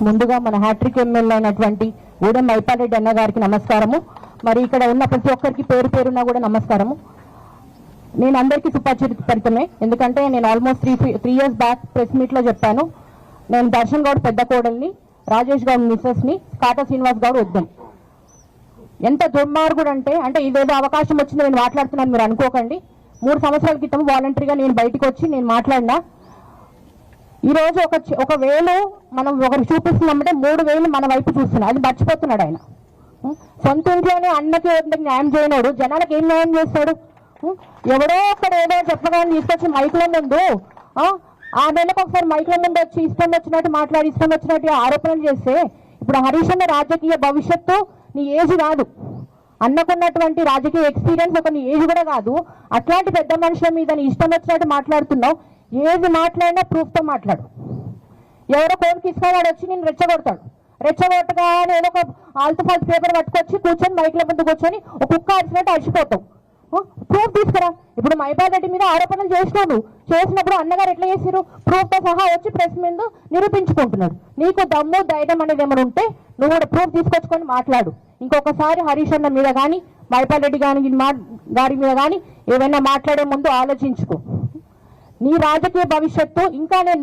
ముందుగా మన hat trick MLA అయినటువంటి ఊడెం మైపాలరెడ్డి అన్న గారికి నమస్కారము. మరి ఇక్కడ ఉన్న ప్రతి ఒక్కరికి పేరు పేరున్నా కూడా నమస్కారము. నేను అందరికీ సుపరిచితమే, ఎందుకంటే నేను almost three years back press మీట్లో చెప్పాను. నేను దర్శన్ గౌడ్ పెద్ద కోడల్ని, రాజేష్ గౌడ్ మిస్సెస్ని, కాటా శ్రీనివాస్ గౌడ్ వద్దాం. ఎంత దుర్మార్గుడు అంటే ఇదేదో అవకాశం వచ్చిందో నేను మాట్లాడుతున్నాను మీరు అనుకోకండి. 3 సంవత్సరాల క్రితం వాలంటరీగా నేను బయటకు వచ్చి నేను మాట్లాడినా. ఈరోజు ఒక వేలు మనం ఒకరు చూపిస్తున్నామంటే 3 వేలు మన వైపు చూస్తున్నాడు, అది మర్చిపోతున్నాడు ఆయన. సొంత ఇంట్లోనే అన్నకి న్యాయం చేయనోడు జనాలకు ఏం న్యాయం చేస్తాడు? ఎవడో అక్కడ ఏదో చెప్పగానే తీసుకొచ్చి మైకుల ముందు ఆ నెలకు ఒకసారి మైకుల ముందు వచ్చి ఇష్టం వచ్చినట్టు మాట్లాడి ఇష్టం వచ్చినట్టు ఆరోపణలు చేస్తే, ఇప్పుడు హరీష్ అన్న రాజకీయ భవిష్యత్తు నీ ఏజ్ కాదు, అన్నకున్నటువంటి రాజకీయ ఎక్స్పీరియన్స్ ఒక నీ ఏజ్ కూడా కాదు. అట్లాంటి పెద్ద మనుషుల మీద నీ ఇష్టం వచ్చినట్టు మాట్లాడుతున్నావు. ఏది మాట్లాడినా ప్రూఫ్తో మాట్లాడు. ఎవరో కోర్టుకి ఇసుకవాడు వచ్చి నేను రెచ్చగొట్టగానే ఏదో ఒక ఆల్తు ఫాల్తు పేపర్ పట్టుకొచ్చి కూర్చొని మైకుల ముందు కూర్చొని ఒక కుక్క అరిచినట్టు అరిచిపోతావు. ప్రూఫ్ తీసుకురా. ఇప్పుడు మైపాలరెడ్డి మీద ఆరోపణలు చేసినప్పుడు అన్నగారు ఎట్లా చేసిరు? ప్రూఫ్తో సహా వచ్చి ప్రెస్ మీద నిరూపించుకుంటున్నాడు. నీకు దమ్ము ధైర్యం అనేది ఏమైనా ఉంటే నువ్వు కూడా ప్రూఫ్ తీసుకొచ్చుకొని మాట్లాడు. ఇంకొకసారి హరీష్ అన్న మీద కానీ మైపాలరెడ్డి గారి మీద కానీ ఏమైనా మాట్లాడే ముందు ఆలోచించుకో. నీ రాజకీయ భవిష్యత్తు ఇంకా నేను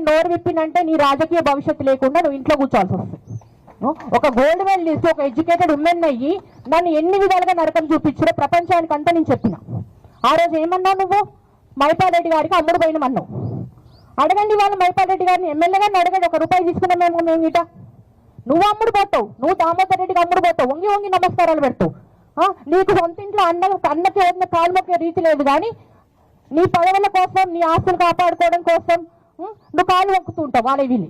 నోరు విప్పినంటే నీ రాజకీయ భవిష్యత్తు లేకుండా నువ్వు ఇంట్లో కూర్చోవాల్సి వస్తుంది. ఒక గోల్డ్ మెడలిస్ట్, ఒక ఎడ్యుకేటెడ్ ఉమెన్ అయ్యి నన్ను ఎన్ని విధాలుగా నరకం చూపించారో ప్రపంచానికి అంతా నేను చెప్పిన. ఆ రోజు ఏమన్నావు నువ్వు? మైపాలరెడ్డి గారికి అమ్ముడు పోయినమన్నావు. అడగండి వాళ్ళు మైపాలరెడ్డి గారిని, ఎమ్మెల్యే గారిని అడగండి. 1 రూపాయి తీసుకున్నా మేము ఇట. నువ్వు అమ్ముడు పోతావు, నువ్వు దామోదర్ రెడ్డికి అమ్ముడు పోతావు, వంగి నమస్కారాలు పెడతావు. నీకు సొంత ఇంట్లో అన్నకి వదిన కాలు మొక్కే రీతి లేదు, కానీ నీ పదవుల కోసం, నీ ఆస్తులు కాపాడుకోవడం కోసం నువ్వు కాలు మొక్కుతుంటావు వాళ్ళ వీళ్ళు.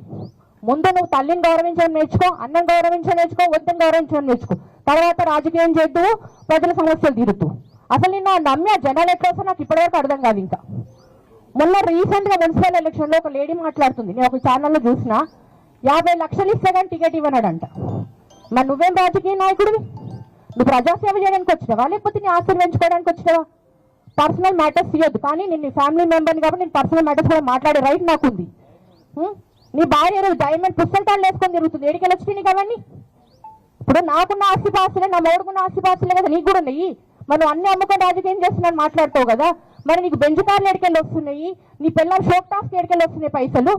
ముందు నువ్వు తల్లిని గౌరవించడం నేర్చుకో, అన్నం గౌరవించడం నేర్చుకో, వద్దని గౌరవించడం నేర్చుకో. తర్వాత రాజకీయం చేద్దు, ప్రజల సమస్యలు తీరుతూ. అసలు నేను నమ్మే జనాలు ఎట్లా వస్తే నాకు ఇప్పటివరకు అర్థం కాదు. ఇంకా మొన్న రీసెంట్గా మున్సిపల్ ఎలక్షన్లో ఒక లేడీ మాట్లాడుతుంది, నేను ఒక ఛానల్లో చూసిన. 50 లక్షలు ఇస్తే కానీ టికెట్ ఇవ్వనాడంట. మరి నువ్వేం రాజకీయ నాయకుడివి? నువ్వు ప్రజాసేవ చేయడానికి వచ్చినావా, లేకపోతే నీ ఆస్తులు పెంచుకోవడానికి వచ్చినావా? పర్సనల్ మ్యాటర్స్ తీయొద్దు, కానీ నేను నీ ఫ్యామిలీ మెంబర్ని కాబట్టి నేను పర్సనల్ మ్యాటర్స్ కూడా మాట్లాడే రైట్ నాకుంది. నీ భార్య డైమండ్ పుస్తకాలు వేసుకొని తిరుగుతుంది, ఏడికెళ్ళి వచ్చి నీకు అవన్నీ? ఇప్పుడు నాకున్న ఆస్తిపాస్తులే, నా మోడుకున్న ఆస్తిపాస్తులే కదా నీకు కూడా ఉన్నాయి. మనం అన్ని అమ్ముకొని రాజకీయం చేస్తున్నాను మాట్లాడుతావు కదా. మరి నీకు బెంచ్ కార్లు ఎడికెళ్ళి వస్తున్నాయి, నీ పిల్లలు షోక్ టాస్కి ఎడికెళ్ళి వస్తున్నాయి పైసలు.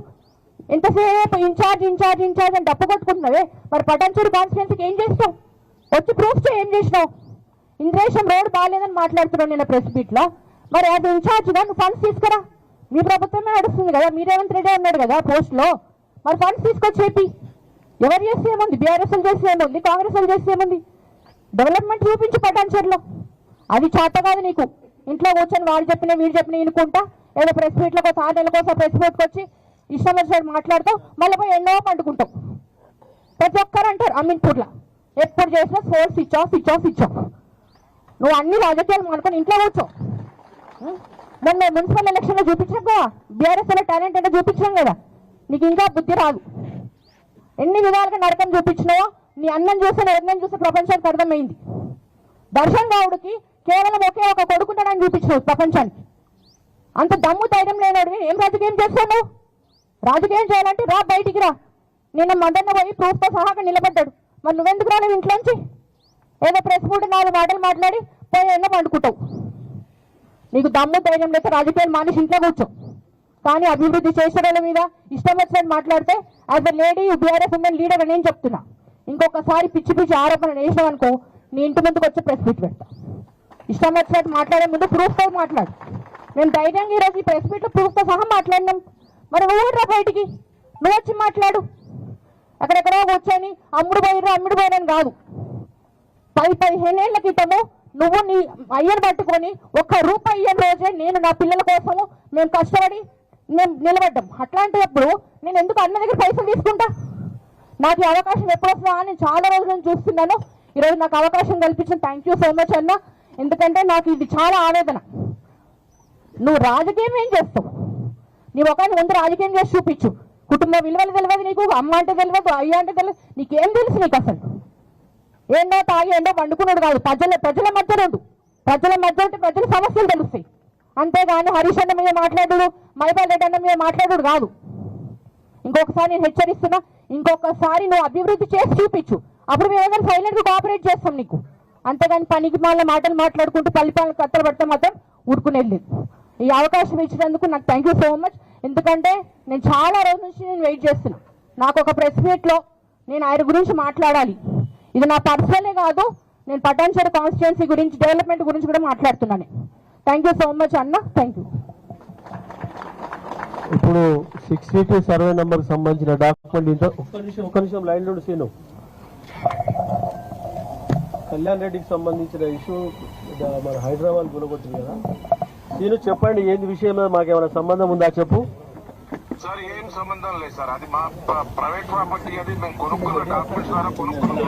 ఎంతసేపు ఇన్ఛార్జ్ అని డప్పు కొట్టుకుంటున్నావే. మరి పటాన్చూరు కాన్స్టిట్యున్సీకి ఏం చేస్తావు? వచ్చి ప్రూఫ్ ఏం చేసినావు? ఇంద్రేశం రోడ్ బాగాలేదని మాట్లాడుతున్నావు నేను ప్రెస్ మీట్లో. మరి అది ఇన్ఛార్జ్గా నువ్వు ఫండ్స్ తీసుకురా. మీ ప్రభుత్వమే నడుస్తుంది కదా, మీ రేవంత్ రెడ్డి ఉన్నాడు కదా పోస్ట్లో. మరి ఫండ్స్ తీసుకొచ్చేపి. ఎవరు చేస్తే ఏముంది? బీఆర్ఎస్లు చేస్తే ఏముంది? కాంగ్రెస్లు చేస్తే ఏముంది? డెవలప్మెంట్ చూపించి పటాన్చూరులో. అది చేత కాదు నీకు. ఇంట్లో కూర్చొని వాళ్ళు చెప్పిన వీళ్ళు చెప్పిన వినుకుంటా ఏదో ప్రెస్ మీట్లకు 6 నెలల కోసం ప్రెస్ మీట్కి వచ్చి ఇష్టం వచ్చినట్టు మాట్లాడుతావు, మళ్ళీ పోయి ఎన్నో పండుకుంటావు. ప్రతి ఒక్కరు అంటారు అమీన్పూర్లో ఎప్పుడు చేసినా ఫోన్ స్విచ్ ఆఫ్. నువ్వు అన్ని రాజకీయాలు మానుకొని ఇంట్లో కూర్చో. మొన్న మున్సిపల్ ఎలక్షన్లో చూపించాం కదా, బీఆర్ఎస్లో టాలెంట్ అంటే చూపించాం కదా. నీకు ఇంకా బుద్ధి రాదు. ఎన్ని విధాలుగా నరకం చూపించినావో నీ అన్నం చూస్తే నిర్ణయం చూస్తే ప్రపంచానికి అర్థమైంది. దర్శన్ గౌడ్కి కేవలం ఒకే ఒక కొడుకుంటాడని చూపించినావు ప్రపంచానికి. అంత దమ్ము ధైర్యం లేనాడు. ఏం రాజకీయం చేస్తావు? రాజకీయం చేయాలంటే రా, బయటికి రా. నిన్న మదన్న పోయి ప్రూఫ్తో సహా నిలబడ్డాడు. మరి నువ్వెందుకు రాలేవు ఇంట్లోంచి? ఏదో ప్రెస్ మీట్ 4 మాటలు మాట్లాడి పోయి ఎన్నో పండుకుంటావు. నీకు దమ్ము ధైర్యం లేక రాజకీయాలు మానేసి ఇంట్లో కూర్చో. కానీ అభివృద్ధి చేసేవాళ్ళ మీద ఇష్టం వచ్చినట్టు మాట్లాడితే as a lady BRS women leader నేను చెప్తున్నా. ఇంకొకసారి పిచ్చి ఆరోపణలు వేసావనుకో నీ ఇంటి ముందుకు వచ్చి ప్రెస్ మీట్ పెడతా. ఇష్టం వచ్చినట్టు మాట్లాడే ముందు ప్రూఫ్తో మాట్లాడు. నేను ధైర్యంగా ఈరోజు ఈ ప్రెస్ మీట్లో ప్రూఫ్తో సహా మాట్లాడినాం. మరి ఊర్రా బయటికి, నువ్వు వచ్చి మాట్లాడు. అక్కడెక్కడో కూర్చొని అమ్ముడు పోయిరని కాదు. 15 ఏళ్ల క్రితము నువ్వు నీ అయ్యను పట్టుకొని 1 రూపాయి ఇయ్యని రోజే నేను నా పిల్లల కోసము మేము కష్టపడి మేము నిలబడ్డాం. అట్లాంటప్పుడు నేను ఎందుకు అన్న దగ్గర పైసలు తీసుకుంటా? నాకు ఈ అవకాశం ఎప్పుడు వస్తుందా అని చాలా రోజుల నుంచి చూస్తున్నాను. ఈరోజు నాకు అవకాశం కల్పించిన థ్యాంక్ యూ సో మచ్ అన్న. ఎందుకంటే నాకు ఇది చాలా ఆవేదన. నువ్వు రాజకీయం ఏం చేస్తావు? నీ ఒకరిని ముందు రాజకీయం చేసి చూపించు. కుటుంబ విలువలు తెలియదు నీకు, అమ్మ అంటే తెలియదు, అయ్య అంటే తెలియదు, నీకేం తెలుసు? నీకు అసలు ఏంటో తాగి ఏంటో పండుకున్నాడు కాదు. ప్రజల మధ్య ఉండు. ప్రజల మధ్య ఉంటే ప్రజల సమస్యలు తెలుస్తాయి. అంతేగాని హరీష్ అన్న మీద మాట్లాడు, మైపాలరెడ్డి అన్న మీద మాట్లాడు కాదు. ఇంకొకసారి నేను హెచ్చరిస్తున్నా, ఇంకొకసారి నువ్వు అభివృద్ధి చేసి చూపించు, అప్పుడు మేము ఏదైనా సైలెంట్ గా కోఆపరేట్ చేస్తాం నీకు. అంతేగాని పనికి మాల మాటలు మాట్లాడుకుంటూ పల్లిపాలను కత్తలు పడితే మాత్రం ఊరుకునేది లేదు. ఈ అవకాశం ఇచ్చినందుకు నాకు థ్యాంక్ యూ సో మచ్. ఎందుకంటే నేను చాలా రోజుల నుంచి నేను వెయిట్ చేస్తున్నా, నాకు ఒక ప్రెస్ మీట్ లో నేను ఆయన గురించి మాట్లాడాలి. ఇది నా పర్సనలే కాదు, నేను పటాన్చెరు కాన్స్టిట్యున్సీ గురించి, డెవలప్మెంట్ గురించి కూడా మాట్లాడుతున్నాను. థ్యాంక్ యూ సో మచ్ అన్న, థ్యాంక్ యూ. ఇప్పుడు 62 సర్వే నంబర్ సంబంధించిన డాక్యుమెంట్ ఒక్క నిమిషం లైన్ లో సీను. కళ్యాణ్ రెడ్డికి సంబంధించిన ఇష్యూ మన హైదరాబాద్ గులగొట్టింది కదా, సీను చెప్పండి ఏంది విషయం, మాకేమైనా సంబంధం ఉందా చెప్పు. సార్ ఏం సంబంధం లేదు సార్, అది మా ప్రైవేట్ ప్రాపర్టీ, అది మేము కొనుక్కున్న డాక్యుమెంట్స్ ద్వారా కొనుక్కున్నాం.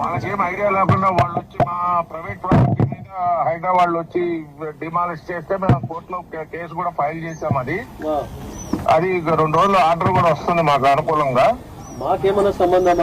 వాళ్ళకేం ఐడియా లేకుండా వాళ్ళు వచ్చి మా ప్రైవేట్ ప్రాపర్టీ మీద హైదరాబాద్ లో వచ్చి డిమాలిష్ చేస్తే మేము కోర్టులో కేసు కూడా ఫైల్ చేసాం. అది 2 రోజుల్లో ఆర్డర్ కూడా వస్తుంది మాకు అనుకూలంగా. మాకేమైనా సంబంధం